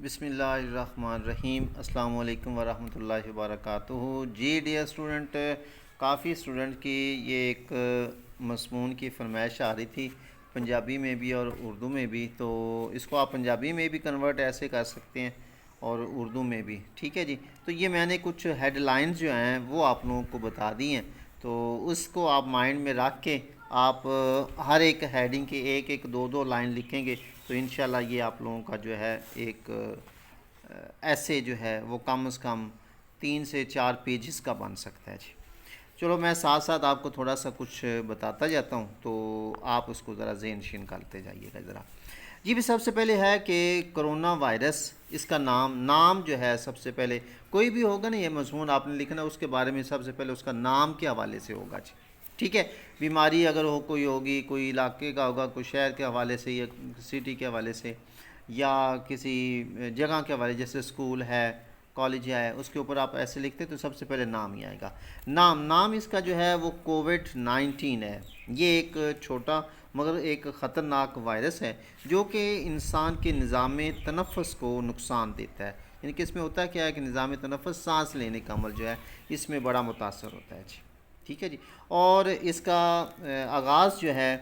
بسم اللہ الرحمن الرحیم۔ السلام علیکم ورحمۃ اللہ وبرکاتہ۔ جی ڈیئر اسٹوڈنٹ، کافی اسٹوڈنٹ کی یہ ایک مضمون کی فرمائش آ رہی تھی، پنجابی میں بھی اور اردو میں بھی، تو اس کو آپ پنجابی میں بھی کنورٹ ایسے کر سکتے ہیں اور اردو میں بھی، ٹھیک ہے جی۔ تو یہ میں نے کچھ ہیڈ لائنز جو ہیں وہ آپ لوگوں کو بتا دی ہیں، تو اس کو آپ مائنڈ میں رکھ کے آپ ہر ایک ہیڈنگ کے ایک ایک دو دو لائن لکھیں گے تو انشاءاللہ یہ آپ لوگوں کا جو ہے ایک ایسے جو ہے وہ کم از کم 3 سے 4 پیجز کا بن سکتا ہے جی۔ چلو میں ساتھ ساتھ آپ کو تھوڑا سا کچھ بتاتا جاتا ہوں تو آپ اس کو ذرا ذہن نشین کرتے جائیے گا ذرا۔ جی بھی سب سے پہلے ہے کہ کرونا وائرس، اس کا نام جو ہے سب سے پہلے کوئی بھی ہوگا نا یہ مضمون آپ نے لکھنا، اس کے بارے میں سب سے پہلے اس کا نام کے حوالے سے ہوگا جی، ٹھیک ہے۔ بیماری اگر کوئی ہوگی، کوئی علاقے کا ہوگا، کوئی شہر کے حوالے سے یا سٹی کے حوالے سے یا کسی جگہ کے حوالے، جیسے اسکول ہے، کالج ہے، اس کے اوپر آپ ایسے لکھتے تو سب سے پہلے نام ہی آئے گا۔ نام اس کا جو ہے وہ کووڈ-19 ہے۔ یہ ایک چھوٹا مگر ایک خطرناک وائرس ہے جو کہ انسان کے نظام تنفس کو نقصان دیتا ہے، یعنی کہ اس میں ہوتا ہے کیا ہے کہ نظام تنفس، سانس لینے کا عمل جو ہے اس میں بڑا متاثر ہوتا ہے جی، ٹھیک ہے جی۔ اور اس کا آغاز جو ہے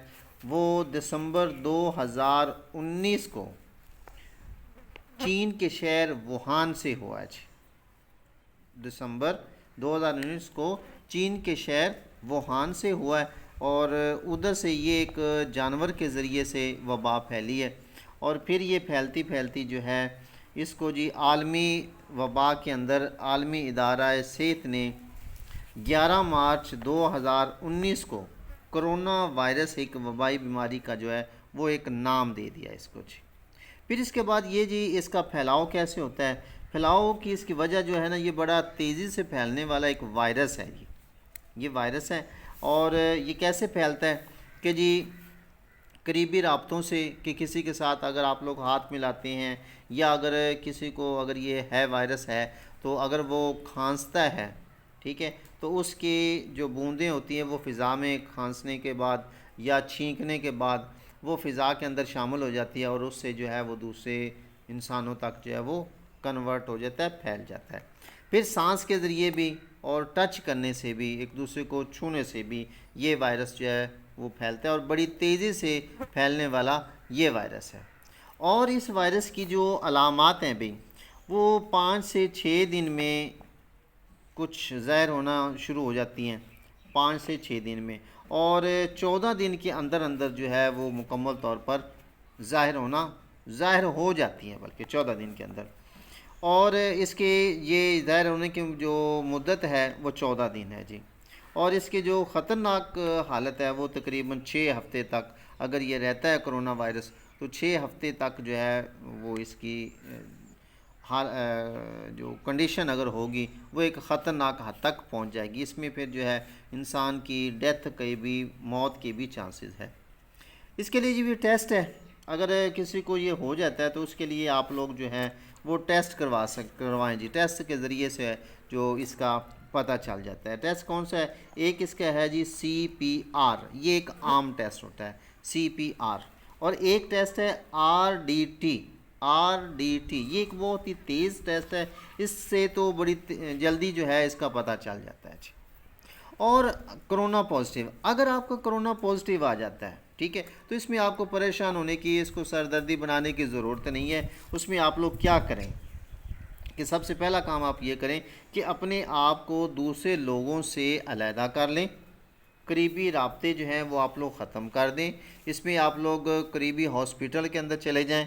وہ دسمبر 2019 کو چین کے شہر ووہان سے ہوا ہے جی۔ دسمبر 2019 کو چین کے شہر ووہان سے ہوا ہے اور ادھر سے یہ ایک جانور کے ذریعے سے وبا پھیلی ہے، اور پھر یہ پھیلتی جو ہے اس کو جی عالمی وبا کے اندر عالمی ادارہ صحت نے 11 مارچ 2019 کو کرونا وائرس ایک وبائی بیماری کا جو ہے وہ ایک نام دے دیا اس کو جی۔ پھر اس کے بعد یہ جی اس کا پھیلاؤ کیسے ہوتا ہے، پھیلاؤ کی اس کی وجہ جو ہے نا، یہ بڑا تیزی سے پھیلنے والا ایک وائرس ہے جی، یہ وائرس ہے۔ اور یہ کیسے پھیلتا ہے کہ جی قریبی رابطوں سے، کہ کسی کے ساتھ اگر آپ لوگ ہاتھ ملاتے ہیں یا اگر کسی کو اگر یہ ہے وائرس ہے تو اگر وہ کھانستا ہے، ٹھیک ہے، تو اس کی جو بوندیں ہوتی ہیں وہ فضا میں کھانسنے کے بعد یا چھینکنے کے بعد وہ فضا کے اندر شامل ہو جاتی ہے اور اس سے جو ہے وہ دوسرے انسانوں تک جو ہے وہ کنورٹ ہو جاتا ہے، پھیل جاتا ہے۔ پھر سانس کے ذریعے بھی اور ٹچ کرنے سے بھی، ایک دوسرے کو چھونے سے بھی یہ وائرس جو ہے وہ پھیلتا ہے اور بڑی تیزی سے پھیلنے والا یہ وائرس ہے۔ اور اس وائرس کی جو علامات ہیں بھی، وہ 5 سے 6 دن میں کچھ ظاہر ہونا شروع ہو جاتی ہیں، 5 سے 6 دن میں، اور 14 دن کے اندر جو ہے وہ مکمل طور پر ظاہر ہو جاتی ہیں، بلکہ 14 دن کے اندر۔ اور اس کے یہ ظاہر ہونے کی جو مدت ہے وہ 14 دن ہے جی۔ اور اس کے جو خطرناک حالت ہے وہ تقریباً 6 ہفتے تک اگر یہ رہتا ہے کرونا وائرس، تو 6 ہفتے تک جو ہے وہ اس کی جو کنڈیشن اگر ہوگی وہ ایک خطرناک حد تک پہنچ جائے گی، اس میں پھر جو ہے انسان کی ڈیتھ کے بھی، موت کے بھی چانسز ہے۔ اس کے لیے جی بھی ٹیسٹ ہے، اگر کسی کو یہ ہو جاتا ہے تو اس کے لیے آپ لوگ جو ہیں وہ ٹیسٹ کروائیں جی، ٹیسٹ کے ذریعے سے جو اس کا پتہ چل جاتا ہے۔ ٹیسٹ کون سا ہے؟ ایک اس کا ہے جی CPR، یہ ایک عام ٹیسٹ ہوتا ہے CPR، اور ایک ٹیسٹ ہے RDT، یہ ایک بہت ہی تیز ٹیسٹ ہے، اس سے تو بڑی جلدی جو ہے اس کا پتہ چل جاتا ہے جی۔ اور کرونا پازیٹیو، اگر آپ کو کرونا پازیٹیو آ جاتا ہے، ٹھیک ہے، تو اس میں آپ کو پریشان ہونے کی، اس کو سردردی بنانے کی ضرورت نہیں ہے۔ اس میں آپ لوگ کیا کریں کہ سب سے پہلا کام آپ یہ کریں کہ اپنے آپ کو دوسرے لوگوں سے علیحدہ کر لیں، قریبی رابطے جو ہیں وہ آپ لوگ ختم کر دیں۔ اس میں آپ لوگ قریبی ہاسپٹل کے اندر چلے جائیں،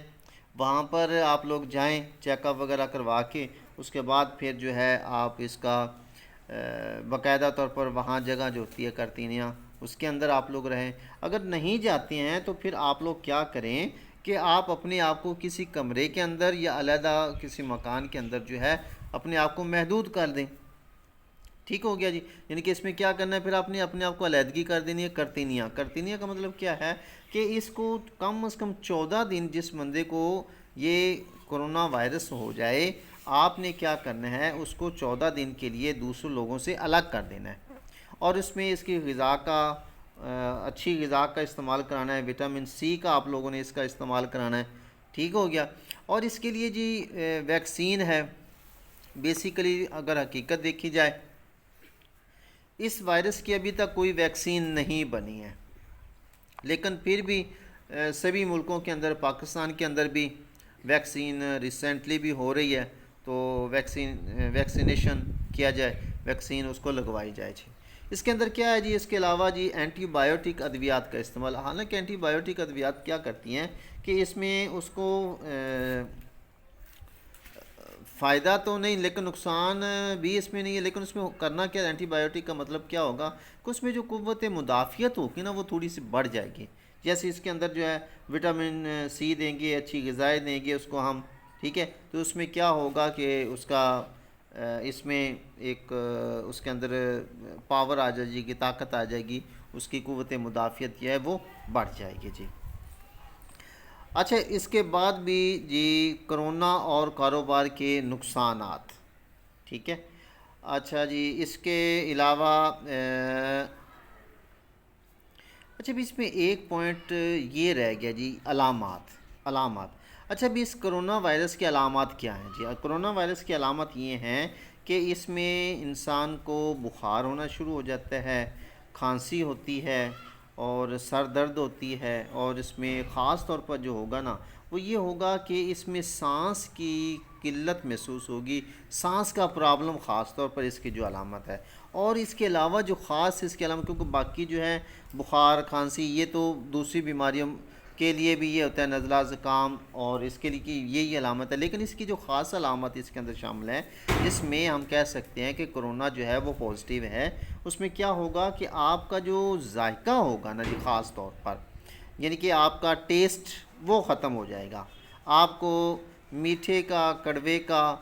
وہاں پر آپ لوگ جائیں چیک اپ وغیرہ کروا کے، اس کے بعد پھر جو ہے آپ اس کا باقاعدہ طور پر وہاں جگہ جو ہوتی ہے کرتینیاں، اس کے اندر آپ لوگ رہیں۔ اگر نہیں جاتے ہیں تو پھر آپ لوگ کیا کریں کہ آپ اپنے آپ کو کسی کمرے کے اندر یا علیحدہ کسی مکان کے اندر جو ہے اپنے آپ کو محدود کر دیں، ٹھیک ہو گیا جی۔ یعنی کہ اس میں کیا کرنا ہے، پھر آپ نے اپنے آپ کو علیحدگی کر دینی ہے۔ کرتینیاں کا مطلب کیا ہے کہ اس کو کم از کم 14 دن جس بندے کو یہ کرونا وائرس ہو جائے، آپ نے کیا کرنا ہے، اس کو 14 دن کے لیے دوسرے لوگوں سے الگ کر دینا ہے، اور اس میں اس کی غذا کا اچھی غذا کا استعمال کرانا ہے، وٹامن C کا آپ لوگوں نے اس کا استعمال کرانا ہے، ٹھیک ہو گیا. اور اس کے لیے جی ویکسین ہے. بیسیکلی اگر حقیقت دیکھی جائے اس وائرس کی ابھی تک کوئی ویکسین نہیں بنی ہے، لیکن پھر بھی سبھی ملکوں کے اندر، پاکستان کے اندر بھی ویکسین ریسنٹلی بھی ہو رہی ہے، تو ویکسینیشن کیا جائے، ویکسین اس کو لگوائی جائے جی. اس کے اندر کیا ہے جی، اس کے علاوہ جی اینٹی بائیوٹک ادویات کا استعمال. حالانکہ اینٹی بائیوٹک ادویات کیا کرتی ہیں کہ اس میں اس کو فائدہ تو نہیں لیکن نقصان بھی اس میں نہیں ہے، لیکن اس میں کرنا کیا، اینٹی بائیوٹک کا مطلب کیا ہوگا کہ اس میں جو قوت مدافعت ہوگی نا وہ تھوڑی سی بڑھ جائے گی. جیسے اس کے اندر جو ہے وٹامن سی دیں گے، اچھی غذائیں دیں گے اس کو ہم، ٹھیک ہے، تو اس میں کیا ہوگا کہ اس کا اس میں ایک اس کے اندر پاور آ جائے گی، طاقت آ جائے گی، اس کی قوت مدافعت جو ہے وہ بڑھ جائے گی جی. اچھا، اس کے بعد بھی جی کرونا اور کاروبار کے نقصانات، ٹھیک ہے. اچھا جی، اس کے علاوہ اچھا بھی اس میں ایک پوائنٹ یہ رہ گیا جی، علامات. اچھا بھی اس کرونا وائرس کے علامات کیا ہیں جی؟ کرونا وائرس کی علامات یہ ہیں کہ اس میں انسان کو بخار ہونا شروع ہو جاتا ہے، کھانسی ہوتی ہے اور سر درد ہوتی ہے، اور اس میں خاص طور پر جو ہوگا نا وہ یہ ہوگا کہ اس میں سانس کی قلت محسوس ہوگی، سانس کا پرابلم خاص طور پر اس کی جو علامت ہے. اور اس کے علاوہ جو خاص اس کے علامت، کیونکہ باقی جو ہے بخار کھانسی یہ تو دوسری بیماریوں کے لیے بھی یہ ہوتا ہے، نزلہ زکام، اور اس کے لیے یہی علامت ہے، لیکن اس کی جو خاص علامت اس کے اندر شامل ہے، اس میں ہم کہہ سکتے ہیں کہ کرونا جو ہے وہ پازیٹیو ہے. اس میں کیا ہوگا کہ آپ کا جو ذائقہ ہوگا نا جی، خاص طور پر یعنی کہ آپ کا ٹیسٹ وہ ختم ہو جائے گا. آپ کو میٹھے کا، کڑوے کا،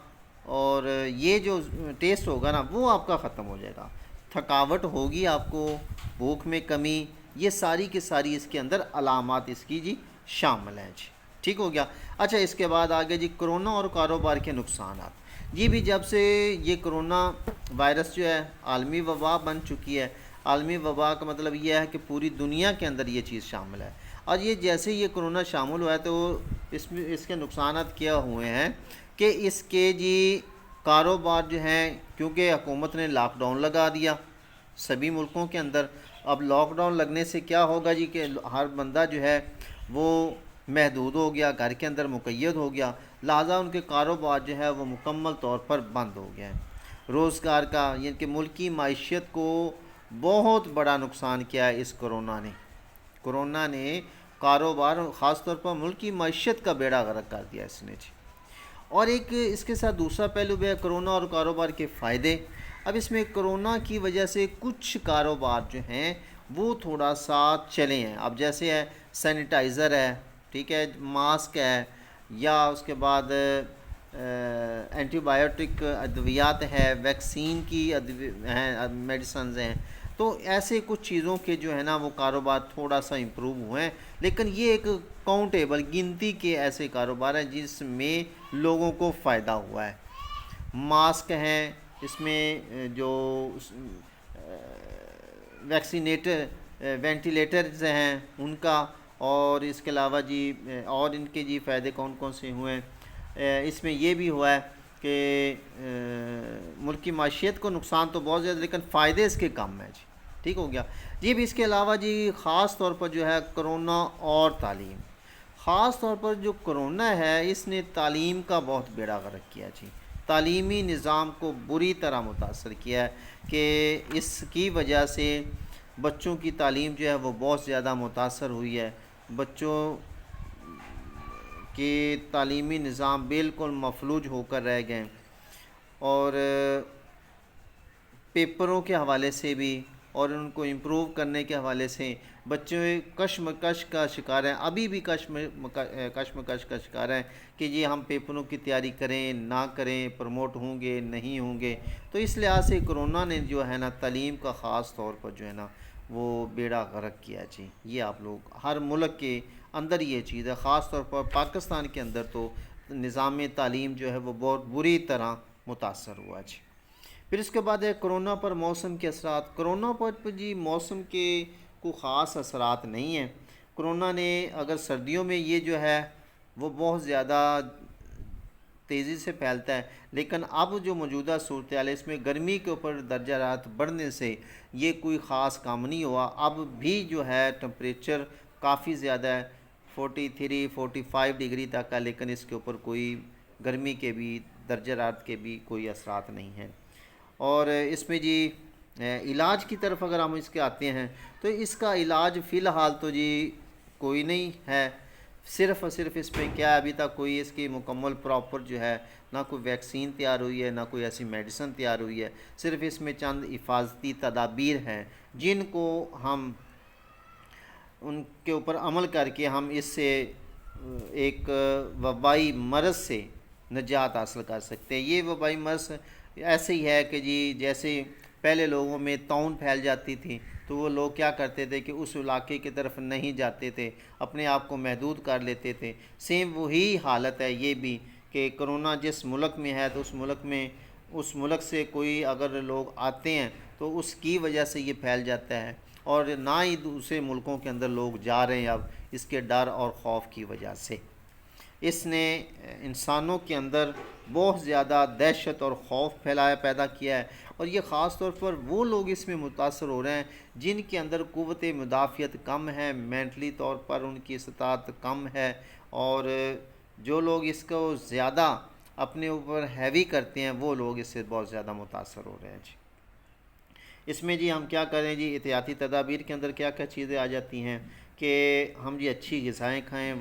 اور یہ جو ٹیسٹ ہوگا نا وہ آپ کا ختم ہو جائے گا. تھکاوٹ ہوگی آپ کو، بھوک میں کمی، یہ ساری کی ساری اس کے اندر علامات اس کی جی شامل ہیں جی. ٹھیک ہو گیا. اچھا، اس کے بعد آگے جی کرونا اور کاروبار کے نقصانات. جی بھی جب سے یہ کرونا وائرس جو ہے عالمی وبا بن چکی ہے، عالمی وبا کا مطلب یہ ہے کہ پوری دنیا کے اندر یہ چیز شامل ہے. اور یہ جیسے یہ کرونا شامل ہوا ہے تو اس کے نقصانات کیا ہوئے ہیں کہ اس کے جی کاروبار جو ہیں، کیونکہ حکومت نے لاک ڈاؤن لگا دیا سبھی ملکوں کے اندر. اب لاک ڈاؤن لگنے سے کیا ہوگا جی کہ ہر بندہ جو ہے وہ محدود ہو گیا، گھر کے اندر مقید ہو گیا، لہٰذا ان کے کاروبار جو ہے وہ مکمل طور پر بند ہو گیا ہے. روزگار کا یعنی کہ ملکی معیشت کو بہت بڑا نقصان کیا ہے اس کرونا نے کاروبار، خاص طور پر ملکی معیشت کا بیڑا غرق کر دیا اس نے جی. اور ایک اس کے ساتھ دوسرا پہلو بھی ہے کرونا اور کاروبار کے فائدے. اب اس میں کرونا کی وجہ سے کچھ کاروبار جو ہیں وہ تھوڑا سا چلے ہیں. اب جیسے ہے سینیٹائزر ہے، ٹھیک ہے، ماسک ہے، یا اس کے بعد اینٹی بائیوٹک ادویات ہے، ویکسین کی ہیں، میڈیسنز ہیں. تو ایسے کچھ چیزوں کے جو ہے نا وہ کاروبار تھوڑا سا امپروو ہوئے ہیں، لیکن یہ ایک کاؤنٹیبل گنتی کے ایسے کاروبار ہیں جس میں لوگوں کو فائدہ ہوا ہے. ماسک ہیں، اس میں جو وینٹیلیٹرز ہیں ان کا، اور اس کے علاوہ جی اور ان کے جی فائدے کون کون سے ہوئے ہیں. اس میں یہ بھی ہوا ہے کہ ملکی معیشت کو نقصان تو بہت زیادہ، لیکن فائدے اس کے کم ہیں جی. ٹھیک ہو گیا جی. بھی اس کے علاوہ جی خاص طور پر جو ہے کرونا اور تعلیم، خاص طور پر جو کرونا ہے اس نے تعلیم کا بہت بیڑا غرق کیا جی. تعلیمی نظام کو بری طرح متاثر کیا ہے کہ اس کی وجہ سے بچوں کی تعلیم جو ہے وہ بہت زیادہ متاثر ہوئی ہے. بچوں کے تعلیمی نظام بالکل مفلوج ہو کر رہ گئے، اور پیپروں کے حوالے سے بھی اور ان کو امپروو کرنے کے حوالے سے بچوں کشمکش کا شکار ہیں، ابھی بھی کشمکش کا شکار ہیں کہ یہ ہم پیپروں کی تیاری کریں نہ کریں، پروموٹ ہوں گے نہیں ہوں گے. تو اس لحاظ سے کرونا نے جو ہے نا تعلیم کا خاص طور پر جو ہے نا وہ بیڑا غرق کیا جی. یہ آپ لوگ ہر ملک کے اندر یہ چیز ہے، خاص طور پر پاکستان کے اندر تو نظام تعلیم جو ہے وہ بہت بری طرح متاثر ہوا جی. پھر اس کے بعد ہے کرونا پر موسم کے اثرات. کرونا پر جی موسم کے کوئی خاص اثرات نہیں ہیں. کرونا نے اگر سردیوں میں یہ جو ہے وہ بہت زیادہ تیزی سے پھیلتا ہے، لیکن اب جو موجودہ صورتحال ہے اس میں گرمی کے اوپر درجہ حرارت بڑھنے سے یہ کوئی خاص کام نہیں ہوا۔ اب بھی جو ہے ٹمپریچر کافی زیادہ ہے، 43 45 ڈگری تک ہے، لیکن اس کے اوپر کوئی گرمی کے بھی درجہ حرارت کے بھی کوئی اثرات نہیں ہیں۔ اور اس میں جی علاج کی طرف اگر ہم اس کے آتے ہیں تو اس کا علاج فی الحال تو جی کوئی نہیں ہے، صرف اور صرف اس پہ کیا ابھی تک کوئی اس کی مکمل پراپر جو ہے نہ کوئی ویکسین تیار ہوئی ہے، نہ کوئی ایسی میڈیسن تیار ہوئی ہے، صرف اس میں چند حفاظتی تدابیر ہیں جن کو ہم ان کے اوپر عمل کر کے ہم اس سے ایک وبائی مرض سے نجات حاصل کر سکتے ہیں۔ یہ وبائی مرض ایسے ہی ہے کہ جی جیسے پہلے لوگوں میں طاعون پھیل جاتی تھی تو وہ لوگ کیا کرتے تھے کہ اس علاقے کی طرف نہیں جاتے تھے، اپنے آپ کو محدود کر لیتے تھے۔ سیم وہی حالت ہے یہ بھی کہ کرونا جس ملک میں ہے تو اس ملک سے کوئی اگر لوگ آتے ہیں تو اس کی وجہ سے یہ پھیل جاتا ہے، اور نہ ہی دوسرے ملکوں کے اندر لوگ جا رہے ہیں اب اس کے ڈر اور خوف کی وجہ سے۔ اس نے انسانوں کے اندر بہت زیادہ دہشت اور خوف پیدا کیا ہے، اور یہ خاص طور پر وہ لوگ اس میں متاثر ہو رہے ہیں جن کے اندر قوت مدافعت کم ہے، مینٹلی طور پر ان کی استطاعت کم ہے، اور جو لوگ اس کو زیادہ اپنے اوپر ہیوی کرتے ہیں وہ لوگ اس سے بہت زیادہ متاثر ہو رہے ہیں جی۔ اس میں جی ہم کیا کریں جی، احتیاطی تدابیر کے اندر کیا کیا چیزیں آ جاتی ہیں کہ ہم جی اچھی غذائیں کھائیں،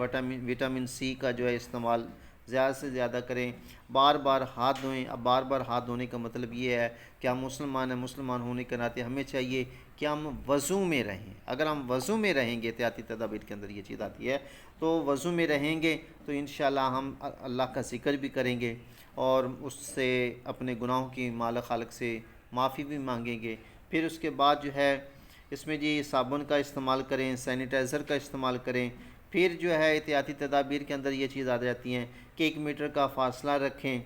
وٹامن سی کا جو ہے استعمال زیادہ سے زیادہ کریں، بار بار ہاتھ دھوئیں۔ اب بار بار ہاتھ دھونے کا مطلب یہ ہے کہ ہم مسلمان ہیں، مسلمان ہونے کے ناطے ہمیں چاہیے کہ ہم وضو میں رہیں۔ اگر ہم وضو میں رہیں گے، احتیاطی تدابیر کے اندر یہ چیز آتی ہے، تو وضو میں رہیں گے تو انشاءاللہ ہم اللہ کا ذکر بھی کریں گے اور اس سے اپنے گناہوں کی مالک خالق سے معافی بھی مانگیں گے۔ پھر اس کے بعد جو ہے اس میں جی صابن کا استعمال کریں، سینیٹائزر کا استعمال کریں۔ پھر جو ہے احتیاطی تدابیر کے اندر یہ چیز آ جاتی ہیں کہ 1 میٹر کا فاصلہ رکھیں۔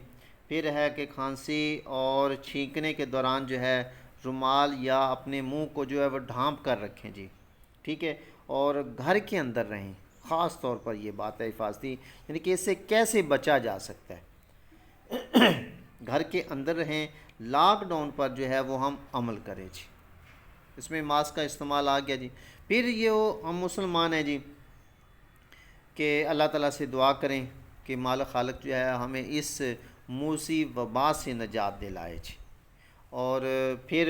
پھر ہے کہ کھانسی اور چھینکنے کے دوران جو ہے رومال یا اپنے منہ کو جو ہے وہ ڈھانپ کر رکھیں جی، ٹھیک ہے، اور گھر کے اندر رہیں۔ خاص طور پر یہ بات ہے حفاظتی، یعنی کہ اس سے کیسے بچا جا سکتا ہے، گھر کے اندر رہیں۔ لاک ڈاؤن پر جو ہے وہ ہم عمل کریں جی، اس میں ماسک کا استعمال آ گیا جی۔ پھر یہ ہم مسلمان ہیں جی کہ اللہ تعالیٰ سے دعا کریں کہ مالک خالق جو ہے ہمیں اس موسی وبا سے نجات دلائے جی۔ اور پھر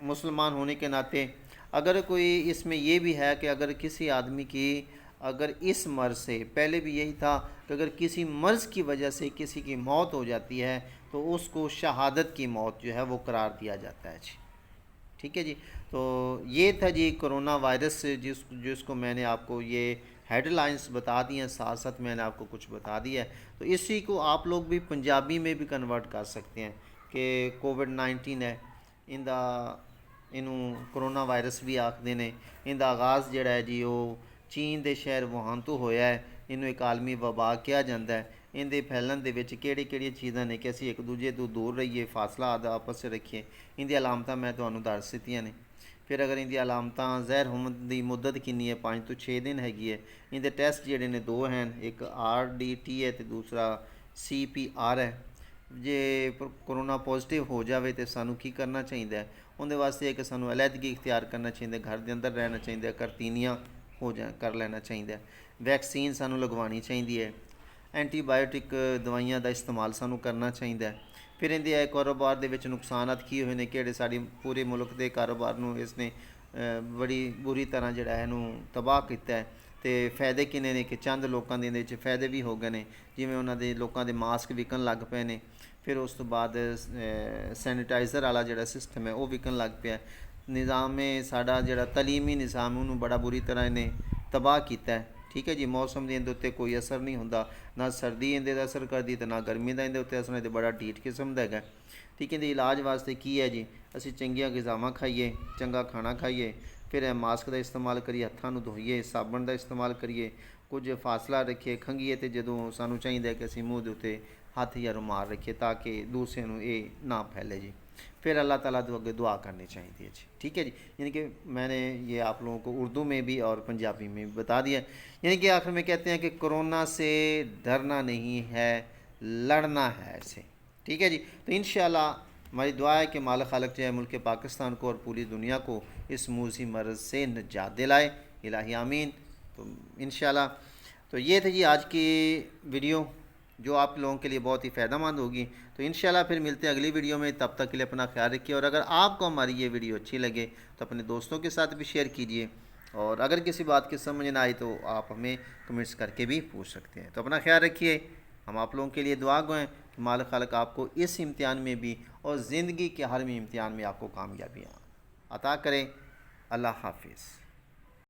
مسلمان ہونے کے ناطے اگر کوئی اس میں یہ بھی ہے کہ اگر کسی آدمی کی اگر اس مرض سے، پہلے بھی یہی تھا کہ اگر کسی مرض کی وجہ سے کسی کی موت ہو جاتی ہے تو اس کو شہادت کی موت جو ہے وہ قرار دیا جاتا ہے جی، ٹھیک ہے جی۔ تو یہ تھا جی کرونا وائرس جس کو میں نے آپ کو یہ ہیڈ لائنز بتا دی ہیں، ساتھ ساتھ میں نے آپ کو کچھ بتا دیا ہے، تو اسی کو آپ لوگ بھی پنجابی میں بھی کنورٹ کر سکتے ہیں کہ کووڈ-19 ہے انہوں کرونا وائرس بھی آخدے نے۔ ان دا آغاز جڑا ہے جی وہ چین دے شہر ووہان تو ہویا ہے، انہوں ایک عالمی وبا کیا جاتا ہے۔ ان دے پھیلن دے وچ کیڑی چیزاں نے کہ اسی ایک دوجے تو دور رہیے، فاصلہ آپس سے رکھیے۔ ان دی علامتاں میں تمہیں دس دتیاں نے۔ پھر اگر ان دی علامتاں ظاہر ہونے دی مدت کنی ہے، 5 ਤੋਂ 6 دن ਹੈਗੀ ہے۔ ان دے ٹیسٹ جڑے نے 2 ہیں، ایک RDT ہے تو دوسرا CPR ہے۔ جے کرونا پازیٹیو ہو جاوے تو سانوں کی کرنا چاہیے؟ اندر واسطے ہے کہ سانوں علیحدگی اختیار کرنا چاہیے، گھر دے اندر رہنا چاہیے، کرتینیاں کر لینا چاہیے، ویکسین سانوں لگوانی چاہیے، اینٹی بایوٹک دوائیاں دا استعمال سانوں کرنا چاہیے۔ پھر ان دے کاروبار دے وچ نقصانات کی ہوئے نے کہ ساری پورے ملک دے کاروبار نو اس نے بڑی بری طرح جڑا ہے تباہ کیتا ہے، تے فائدے کنے نے کہ چند لوکاں دے وچ فائدے بھی ہو گئے نے، جویں انہاں دے لوکاں دے ماسک وکن لگ پے نے۔ پھر اس تو بعد سینیٹائزر والا جڑا سسٹم ہے وہ وکن لگ پیا۔ نظام ساڈا جڑا تعلیمی نظام انہوں بڑا بری طرح انہیں تباہ کیتا ہے، ٹھیک ہے جی۔ موسم دے اندر کوئی اثر نہیں ہوندا، نہ سردی اندر اثر کردی تے نہ گرمی دا اندر اثر ہے، بڑا ڈھیٹ قسم دا ہے، ٹھیک ہے۔ علاج واسطے کی ہے جی، اسی چنگیاں غذاواں کھائیے، چنگا کھانا کھائیے، پھر ماسک دا استعمال کریے، ہتھاں نوں دھوئیے، صابن دا استعمال کریے، کچھ فاصلہ رکھیے، کھنگیے تے جدوں سانوں چاہیے کہ اسی منہ دے اوتے ہاتھ یا رومال رکھیے تاکہ دوسرے نوں یہ نہ پھیلے جی۔ پھر اللہ تعالیٰ دعا کرنی چاہیے جی. ٹھیک ہے جی. یعنی کہ میں نے یہ آپ لوگوں کو اردو میں بھی اور پنجابی میں بھی بتا دیا. یعنی کہ آخر میں کہتے ہیں کہ کرونا سے ڈرنا نہیں ہے، لڑنا ہے ایسے. ٹھیک ہے جی. تو انشاءاللہ ہماری دعا ہے کہ مالک خالق جو ہے ملک پاکستان کو اور پوری دنیا کو اس موذی مرض سے نجات دلائے. الہی آمین. تو انشاءاللہ تو یہ تھی جی آج کی ویڈیو، جو آپ لوگوں کے لیے بہت ہی فائدہ مند ہوگی. تو انشاءاللہ پھر ملتے ہیں اگلی ویڈیو میں. تب تک کے لیے اپنا خیال رکھیے، اور اگر آپ کو ہماری یہ ویڈیو اچھی لگے تو اپنے دوستوں کے ساتھ بھی شیئر کیجیے، اور اگر کسی بات کی سمجھ نہ آئی تو آپ ہمیں کمنٹس کر کے بھی پوچھ سکتے ہیں. تو اپنا خیال رکھیے. ہم آپ لوگوں کے لیے دعا گوئیں کہ مالک خالق آپ کو اس امتحان میں بھی اور زندگی کے ہر امتحان میں آپ کو کامیابیاں عطا کریں. اللہ حافظ.